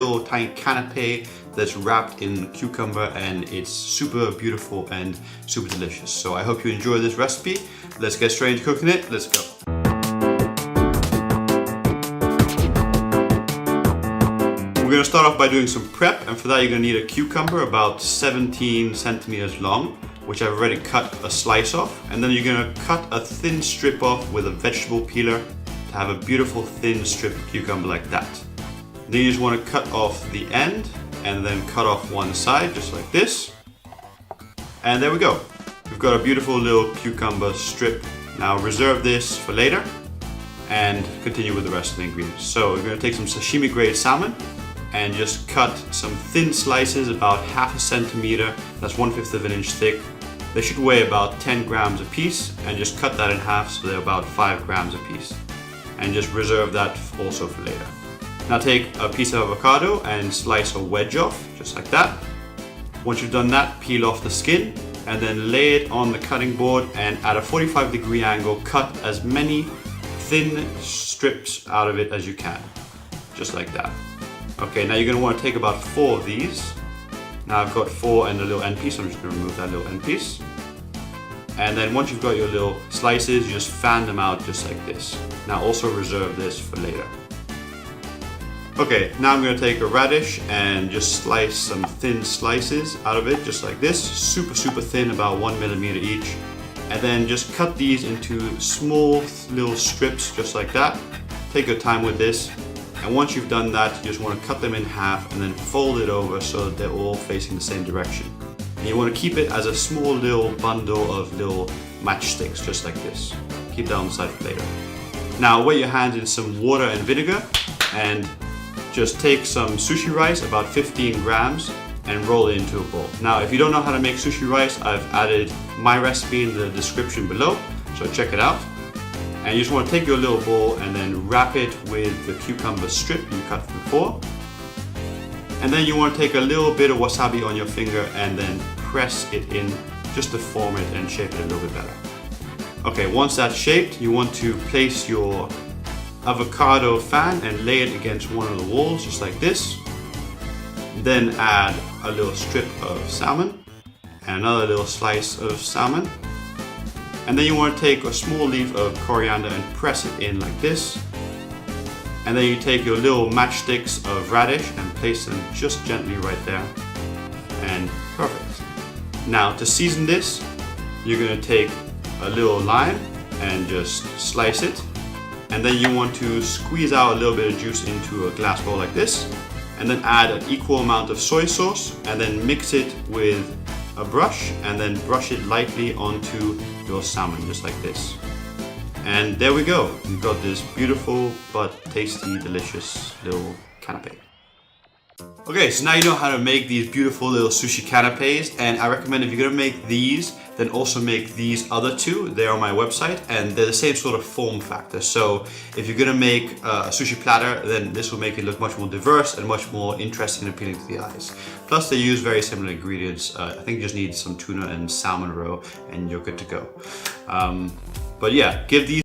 little tiny canapé that's wrapped in cucumber, and it's super beautiful and super delicious. So I hope you enjoy this recipe. Let's get straight into cooking it. Let's go. We're going to start off by doing some prep, and for that you're going to need a cucumber about 17 centimeters long, which I've already cut a slice off, and then you're going to cut a thin strip off with a vegetable peeler to have a beautiful thin strip of cucumber like that. Then you just want to cut off the end and then cut off one side just like this, and there we go. We've got a beautiful little cucumber strip. Now reserve this for later and continue with the rest of the ingredients. So we're going to take some sashimi grade salmon and just cut some thin slices about half a centimeter, that's 1/5 of an inch thick. They should weigh about 10 grams a piece, and just cut that in half so they're about 5 grams a piece. And just reserve that also for later. Now take a piece of avocado and slice a wedge off, just like that. Once you've done that, peel off the skin and then lay it on the cutting board, and at a 45-degree angle, cut as many thin strips out of it as you can, just like that. Okay, now you're going to want to take about 4 of these. Now I've got 4 and a little end piece, so I'm just going to remove that little end piece. And then once you've got your little slices, you just fan them out just like this. Now also reserve this for later. Okay, now I'm going to take a radish and just slice some thin slices out of it, just like this. Super thin, about 1 millimeter each. And then just cut these into small little strips, just like that. Take your time with this. And once you've done that, you just want to cut them in half and then fold it over so that they're all facing the same direction. And you want to keep it as a small little bundle of little matchsticks, just like this. Keep that on the side for later. Now wet your hands in some water and vinegar, and just take some sushi rice, about 15 grams, and roll it into a bowl. Now if you don't know how to make sushi rice, I've added my recipe in the description below, so check it out. And you just want to take your little bowl and then wrap it with the cucumber strip you cut before. And then you want to take a little bit of wasabi on your finger and then press it in just to form it and shape it a little bit better. Okay, once that's shaped, you want to place your avocado fan and lay it against one of the walls just like this. Then add a little strip of salmon and another little slice of salmon. And then you want to take a small leaf of coriander and press it in like this. And then you take your little matchsticks of radish and place them just gently right there. And perfect. Now to season this, you're going to take a little lime and just slice it. And then you want to squeeze out a little bit of juice into a glass bowl like this. And then add an equal amount of soy sauce and then mix it with a brush and then brush it lightly onto your salmon, just like this. And there we go. You've got this beautiful but tasty, delicious little canapé. Okay, so now you know how to make these beautiful little sushi canapés, and I recommend if you're gonna make these, then also make these other two. They're on my website and they're the same sort of form factor. So if you're gonna make a sushi platter, then this will make it look much more diverse and much more interesting and appealing to the eyes. Plus they use very similar ingredients. I think you just need some tuna and salmon roe and you're good to go. But yeah, give these